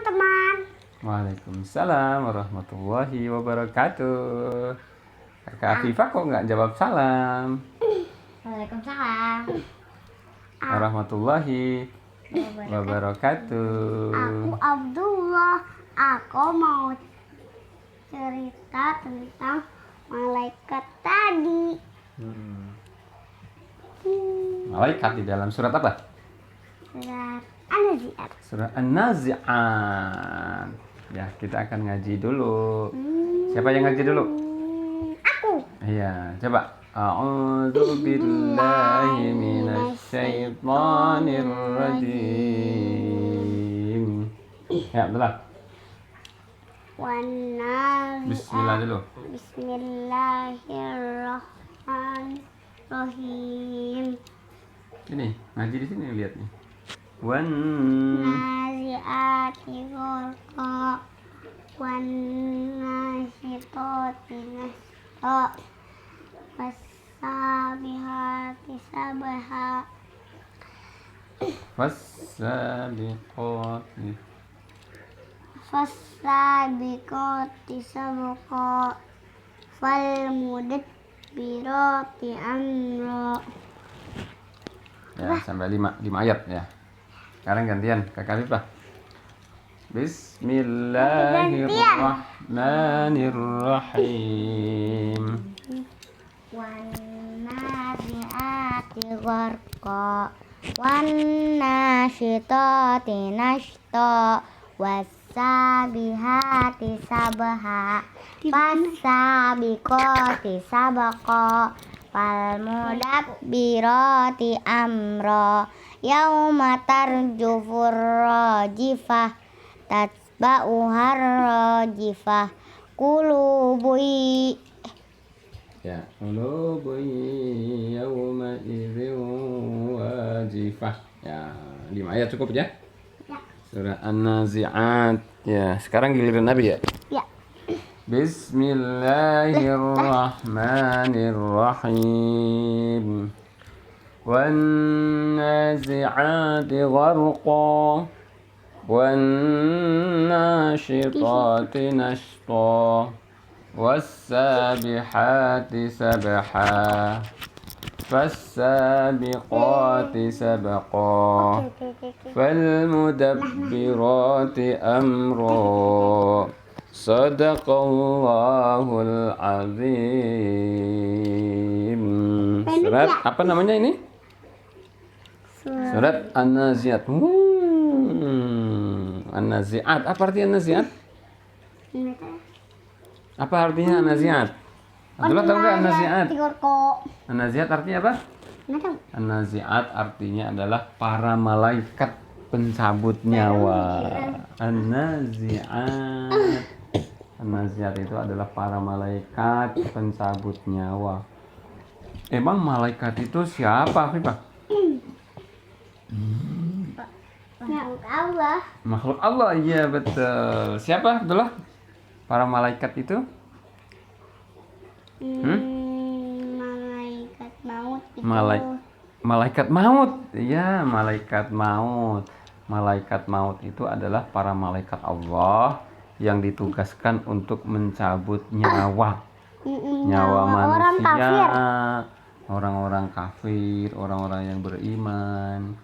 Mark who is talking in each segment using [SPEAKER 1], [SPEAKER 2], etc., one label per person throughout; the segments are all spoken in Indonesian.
[SPEAKER 1] teman-teman.
[SPEAKER 2] Waalaikumsalam warahmatullahi wabarakatuh. Kakak Afifah kok nggak jawab salam?
[SPEAKER 1] Waalaikumsalam
[SPEAKER 2] Warahmatullahi wabarakatuh.
[SPEAKER 1] Aku Abdullah. Aku mau cerita tentang malaikat tadi.
[SPEAKER 2] Malaikat di dalam surat apa?
[SPEAKER 1] Surat An-Nazi'at.
[SPEAKER 2] Surat An-Nazi'at. Ya, kita akan ngaji dulu. Siapa yang ngaji dulu?
[SPEAKER 1] Aku.
[SPEAKER 2] Iya, coba. A'udzu billahi minasyaitonir rajim. Ya, betul. Bismillah dulu.
[SPEAKER 1] Bismillahirrahmanirrahim.
[SPEAKER 2] Ini, ngaji di sini lihat nih. Wan
[SPEAKER 1] Nazi'ati gharqa wan nasyitati nashta was-sabihati sabha
[SPEAKER 2] was-sabiqati
[SPEAKER 1] fas-sabiqati sabqa fal-mudabbirati amra.
[SPEAKER 2] Ya, sampai 5 ayat ya. Sekarang gantian Kakak Afifah. Bismillahirrahmanirrahim.
[SPEAKER 1] Wan nazi'ati gharqa wan nasyitati nashta was-sabihati sabha fas-sabiqati sabqa fal-mudabbirati amra yauma tarjufur rajifah tatba'uhar rajifah qulubi
[SPEAKER 2] Ya, qulubu yawma idzin wajifah. Ya, 5 ayat cukup ya?
[SPEAKER 1] Ya.
[SPEAKER 2] Surah An-Nazi'at. Ya, sekarang giliran Nabi ya?
[SPEAKER 1] Ya.
[SPEAKER 2] Bismillahirrahmanirrahim. Wan nazi'ati gharqa wan nasyitati nashta was-sabihati sabha fas-sabiqati sabqa fal-mudabbirati amra. Sadaqallahul azim. Surat apa namanya ini? Surat An-Nazi'at. An-Nazi'at. Apa artinya An-Nazi'at? Apa artinya An-Nazi'at? Abdullah tahu nggak An-Nazi'at? An-Nazi'at artinya apa? An-Nazi'at artinya adalah para malaikat pencabut nyawa. An-Nazi'at. An-Nazi'at itu adalah para malaikat pencabut nyawa. Emang malaikat itu siapa, Afifah?
[SPEAKER 1] Makhluk Allah.
[SPEAKER 2] Makhluk Allah, iya betul. Siapa, Abdullah? Para malaikat itu?
[SPEAKER 1] Malaikat maut itu.
[SPEAKER 2] Malaikat maut. Iya, malaikat maut. Malaikat maut itu adalah para malaikat Allah yang ditugaskan untuk mencabut nyawa. Nyawa manusia, orang-orang kafir, orang-orang yang beriman.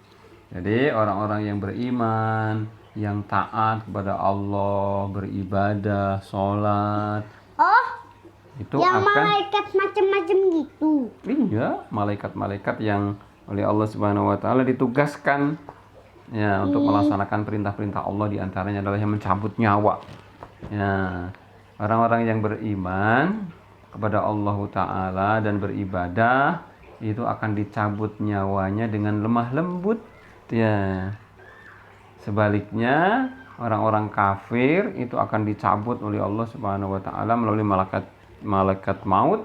[SPEAKER 2] Jadi orang-orang yang beriman, yang taat kepada Allah, beribadah, sholat, itu
[SPEAKER 1] yang
[SPEAKER 2] akan
[SPEAKER 1] malaikat macam-macam gitu.
[SPEAKER 2] Iya, malaikat-malaikat yang oleh Allah Subhanahu wa taala ditugaskan ya untuk melaksanakan perintah-perintah Allah, di antaranya adalah yang mencabut nyawa. Ya, orang-orang yang beriman kepada Allah taala dan beribadah itu akan dicabut nyawanya dengan lemah lembut. Ya. Sebaliknya, orang-orang kafir itu akan dicabut oleh Allah Subhanahu wa taala melalui malaikat maut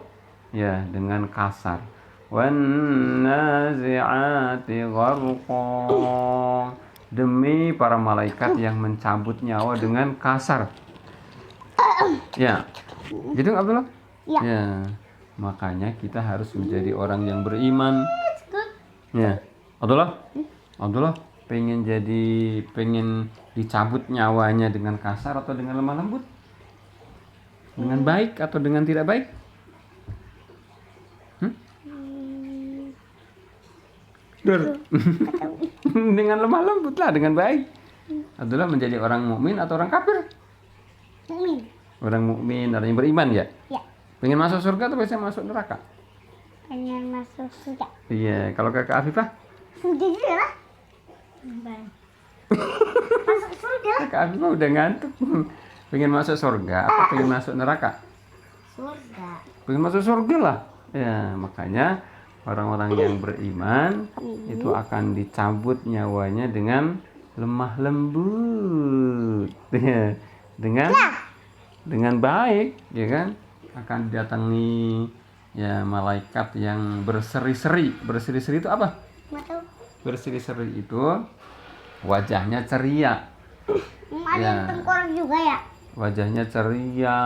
[SPEAKER 2] ya dengan kasar. Wan nazi'ati gharqa. Demi para malaikat yang mencabut nyawa dengan kasar. Ya. Gitu Abdullah? Ya. Makanya kita harus menjadi orang yang beriman. Ya. Abdullah, pengen dicabut nyawanya dengan kasar atau dengan lemah lembut? Dengan baik atau dengan tidak baik? Dengan lemah lembut lah, dengan baik. Adalah menjadi orang mukmin atau orang kafir?
[SPEAKER 1] Mukmin.
[SPEAKER 2] Orang mukmin, orang yang beriman ya.
[SPEAKER 1] Ya.
[SPEAKER 2] Pengen masuk surga atau biasanya masuk neraka?
[SPEAKER 1] Pengen masuk surga.
[SPEAKER 2] Iya, kalau Kakak Afifah?
[SPEAKER 1] Surga juga lah. Masuk surga.
[SPEAKER 2] Kakak Afifah udah ngantuk. Pengen masuk surga apa pengen masuk neraka?
[SPEAKER 1] Surga.
[SPEAKER 2] Pengen masuk surga lah. Ya, makanya orang-orang yang beriman itu akan dicabut nyawanya dengan lemah lembut. Ya, dengan baik, ya kan? Akan didatangi ya malaikat yang berseri-seri. Berseri-seri itu apa?
[SPEAKER 1] Nggak tahu.
[SPEAKER 2] Berseri-seri itu wajahnya ceria.
[SPEAKER 1] Ada
[SPEAKER 2] Ya.
[SPEAKER 1] yang tengkorak juga ya?
[SPEAKER 2] Wajahnya ceria.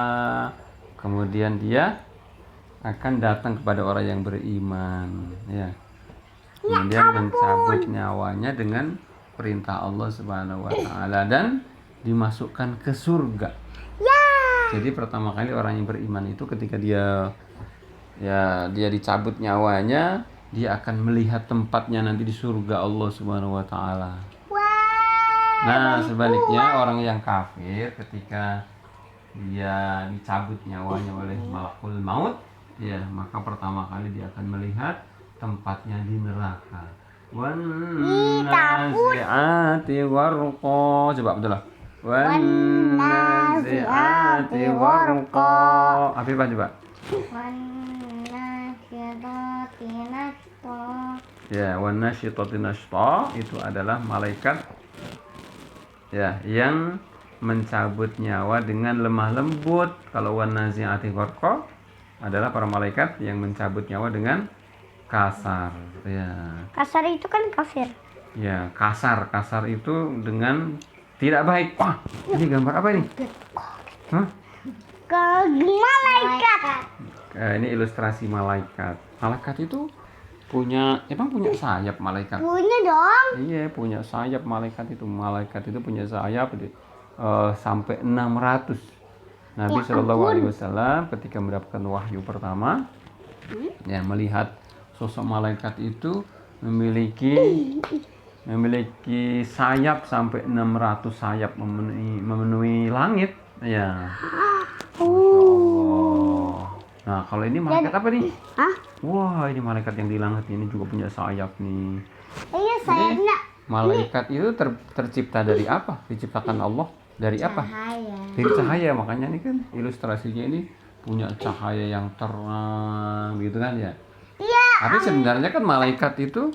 [SPEAKER 2] Kemudian dia akan datang kepada orang yang beriman, ya. Kemudian mencabut nyawanya dengan perintah Allah Subhanahu wa taala dan dimasukkan ke surga.
[SPEAKER 1] Ya.
[SPEAKER 2] Jadi pertama kali orang yang beriman itu ketika dia dicabut nyawanya, dia akan melihat tempatnya nanti di surga Allah Subhanahu wa taala.
[SPEAKER 1] Wah.
[SPEAKER 2] Nah, sebaliknya orang yang kafir ketika dia dicabut nyawanya oleh malakul maut, ya, maka pertama kali dia akan melihat tempatnya di neraka. Wan nazi'ati gharqa. Coba betul lah. Wan nazi'ati gharqa. Afifah coba.
[SPEAKER 1] Wanasyirati nashta.
[SPEAKER 2] Ya, wan nasyitati nashta itu adalah malaikat ya yang mencabut nyawa dengan lemah lembut. Kalau wan nazi'ati gharqa adalah para malaikat yang mencabut nyawa dengan kasar. Ya.
[SPEAKER 1] Kasar itu kan kafir.
[SPEAKER 2] Ya, kasar. Kasar itu dengan tidak baik. Wah, ini gambar apa ini? Hah?
[SPEAKER 1] Ke malaikat.
[SPEAKER 2] Ini ilustrasi malaikat. Malaikat itu emang punya sayap malaikat.
[SPEAKER 1] Punya dong.
[SPEAKER 2] Iya, punya sayap malaikat itu. Malaikat itu punya sayap sampai 600. Nabi Shallallahu Alaihi Wasallam ketika mendapatkan wahyu pertama, ya melihat sosok malaikat itu memiliki sayap sampai 600 sayap memenuhi langit. Ya. Masya Allah. Nah, kalau ini malaikat apa nih?
[SPEAKER 1] Hah?
[SPEAKER 2] Wah, ini malaikat yang di langit ini juga punya sayap nih.
[SPEAKER 1] Iya, sayapnya
[SPEAKER 2] Malaikat itu tercipta dari apa? Diciptakan Allah dari apa?
[SPEAKER 1] cahaya.
[SPEAKER 2] Dari cahaya. Makanya ini kan ilustrasinya ini punya cahaya yang terang gitu kan ya.
[SPEAKER 1] Iya.
[SPEAKER 2] Tapi sebenarnya kan malaikat itu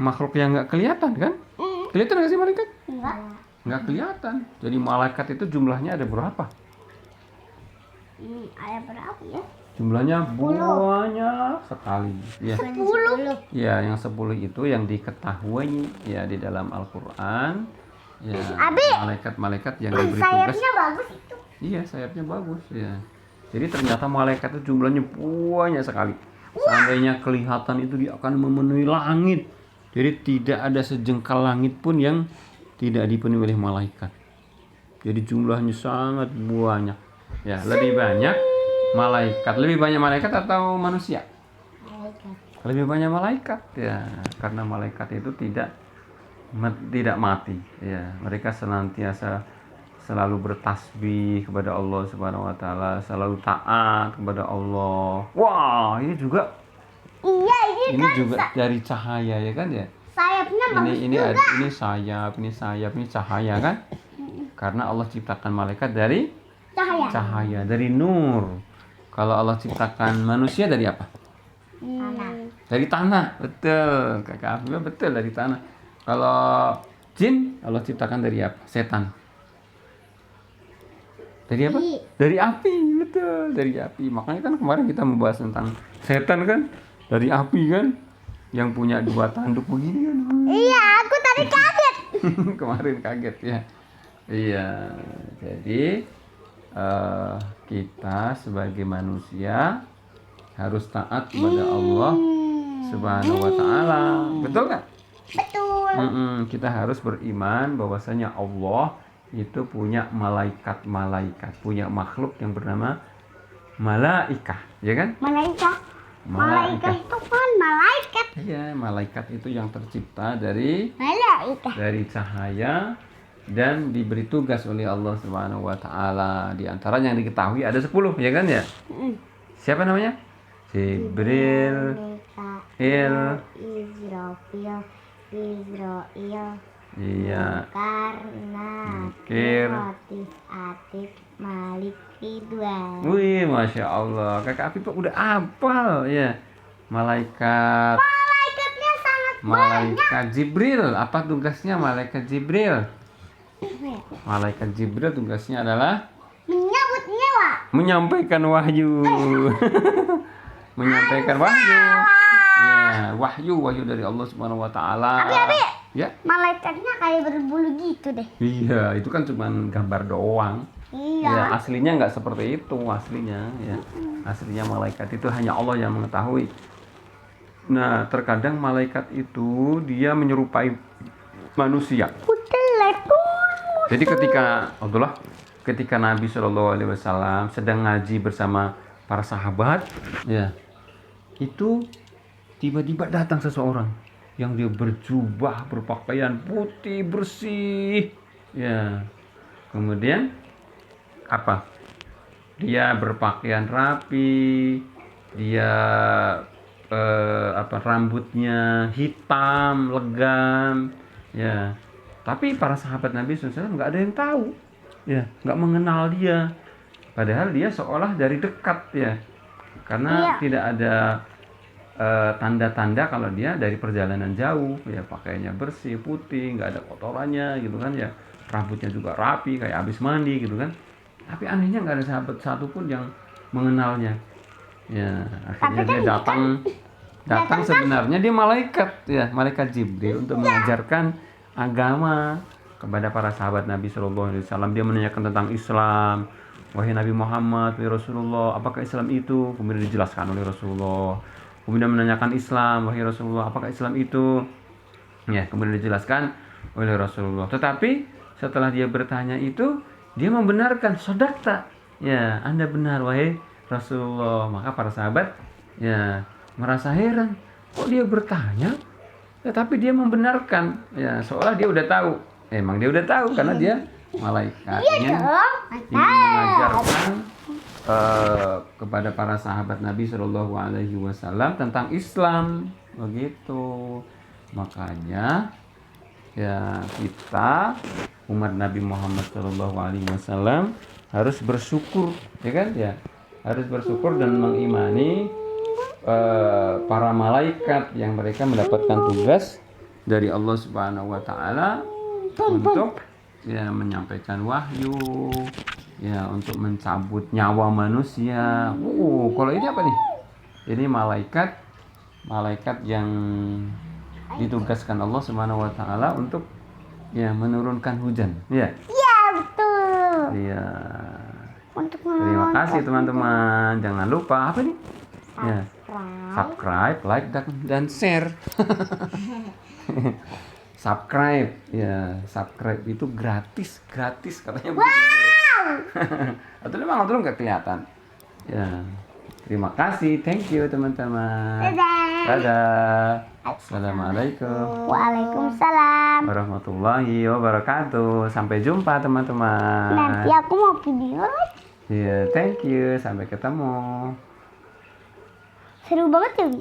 [SPEAKER 2] makhluk yang nggak kelihatan kan? Kelihatan nggak sih malaikat?
[SPEAKER 1] Enggak.
[SPEAKER 2] Nggak kelihatan. Jadi malaikat itu jumlahnya ada berapa?
[SPEAKER 1] Ada berapa ya?
[SPEAKER 2] Jumlahnya banyak sekali. Ya.
[SPEAKER 1] 10.
[SPEAKER 2] Ya, yang 10 itu yang diketahui ya di dalam Al-Qur'an. Ya, malaikat-malaikat yang diberi tugas.
[SPEAKER 1] Sayapnya bagus itu.
[SPEAKER 2] Iya, sayapnya bagus ya. Jadi ternyata malaikat itu jumlahnya banyak sekali. Seandainya kelihatan itu dia akan memenuhi langit. Jadi tidak ada sejengkal langit pun yang tidak dipenuhi oleh malaikat. Jadi jumlahnya sangat banyak. Ya, lebih banyak malaikat atau manusia?
[SPEAKER 1] Malaikat.
[SPEAKER 2] Lebih banyak malaikat ya, karena malaikat itu tidak mati ya. Mereka senantiasa selalu bertasbih kepada Allah Subhanahu wa taala, selalu taat kepada Allah. Wah, ini juga
[SPEAKER 1] Iya,
[SPEAKER 2] ini juga dari cahaya ya kan ya.
[SPEAKER 1] sayapnya bagus
[SPEAKER 2] Ini
[SPEAKER 1] juga.
[SPEAKER 2] ini sayap, ini cahaya kan? Karena Allah ciptakan malaikat dari cahaya, dari nur. Kalau Allah ciptakan manusia dari apa? Dari tanah. Betul, Kakak Afifah betul, dari tanah. Kalau jin Allah ciptakan dari apa? Setan. Dari apa? Dari api, betul, dari api. Makanya kan kemarin kita membahas tentang setan kan, dari api kan, yang punya 2 tanduk begini kan.
[SPEAKER 1] Iya, aku tadi kaget.
[SPEAKER 2] Kemarin kaget ya. Iya, jadi kita sebagai manusia harus taat kepada Allah Subhanahu wa taala. Betul nggak?
[SPEAKER 1] Betul.
[SPEAKER 2] Kita harus beriman bahwasanya Allah itu punya malaikat-malaikat, punya makhluk yang bernama malaikah, ya kan?
[SPEAKER 1] Malaikat. Malaikat itu kan malaikat.
[SPEAKER 2] Iya, malaikat itu yang tercipta dari
[SPEAKER 1] Malaikat.
[SPEAKER 2] cahaya dan diberi tugas oleh Allah Subhanahu wa taala. Di antaranya yang diketahui ada 10, ya kan ya? Siapa namanya? Jibril,
[SPEAKER 1] Israfil, Israel,
[SPEAKER 2] iya,
[SPEAKER 1] karena
[SPEAKER 2] Nakir.
[SPEAKER 1] Atik, Malik, Ridwan.
[SPEAKER 2] Wih, masya Allah, kakak Afif udah hafal ya. Malaikat,
[SPEAKER 1] Malaikatnya sangat
[SPEAKER 2] malaikat Jibril. Apa tugasnya malaikat Jibril? Malaikat Jibril tugasnya adalah
[SPEAKER 1] menyambut nyawa.
[SPEAKER 2] menyampaikan wahyu. Menyampaikan wahyu. Ya, wahyu dari Allah Subhanahu wa taala.
[SPEAKER 1] Abi.
[SPEAKER 2] Ya.
[SPEAKER 1] Malaikatnya kayak berbulu gitu deh.
[SPEAKER 2] Iya, itu kan cuma gambar doang.
[SPEAKER 1] Iya.
[SPEAKER 2] Ya, aslinya nggak seperti itu aslinya ya. Aslinya malaikat itu hanya Allah yang mengetahui. Nah, terkadang malaikat itu dia menyerupai manusia. Jadi ketika Nabi Shallallahu Alaihi Wasallam sedang ngaji bersama para sahabat, ya, itu tiba-tiba datang seseorang yang dia berjubah, berpakaian putih bersih, ya. Kemudian apa? Dia berpakaian rapi, dia rambutnya hitam, legam, ya. Tapi para sahabat Nabi SAW nggak ada yang tahu, ya, nggak mengenal dia. Padahal dia seolah dari dekat, ya, karena tidak ada tanda-tanda kalau dia dari perjalanan jauh, ya, pakaiannya bersih, putih, nggak ada kotorannya, gitu kan, ya. Rambutnya juga rapi, kayak habis mandi, gitu kan. Tapi anehnya nggak ada sahabat satupun yang mengenalnya. Ya, akhirnya dia datang sebenarnya dia malaikat, ya, malaikat Jibril untuk mengajarkan agama kepada para sahabat Nabi Shallallahu Alaihi Wasallam. Dia menanyakan tentang Islam. Wahai Nabi Muhammad, wahai Rasulullah, apakah Islam itu? Kemudian dijelaskan oleh Rasulullah. Kemudian menanyakan Islam, wahai Rasulullah, apakah Islam itu? Ya, kemudian dijelaskan oleh Rasulullah. Tetapi setelah dia bertanya itu, dia membenarkan, sodakta, ya, Anda benar wahai Rasulullah. Maka para sahabat, ya, merasa heran, kok dia bertanya, ya, tapi dia membenarkan, ya, seolah dia udah tahu. Emang dia udah tahu karena dia malaikat ingin mengajarkan kepada para sahabat Nabi Shallallahu Alaihi Wasallam tentang Islam, begitu. Makanya, ya, kita umat Nabi Muhammad Shallallahu Alaihi Wasallam harus bersyukur, ya kan, ya, harus bersyukur dan mengimani para malaikat yang mereka mendapatkan tugas dari Allah Subhanahu Wa Taala untuk, ya, menyampaikan wahyu, ya, untuk mencabut nyawa manusia. Kalau ini apa nih? Ini malaikat yang ditugaskan Allah Subhanahu Wa Taala untuk, ya, menurunkan hujan, ya.
[SPEAKER 1] Iya, betul.
[SPEAKER 2] Iya.
[SPEAKER 1] Untuk
[SPEAKER 2] Terima kasih teman-teman. Jangan lupa apa nih? Ya, subscribe, like, dan share. Subscribe, ya, subscribe itu gratis katanya. Wow. Atau memang nggak kelihatan. Ya, terima kasih, thank you teman-teman. Dadah. Assalamualaikum
[SPEAKER 1] Waalaikumsalam.
[SPEAKER 2] warahmatullahi wabarakatuh. Sampai jumpa teman-teman.
[SPEAKER 1] Nanti aku mau video lagi.
[SPEAKER 2] Ya, thank you. Sampai ketemu.
[SPEAKER 1] Seru banget ya, Wi.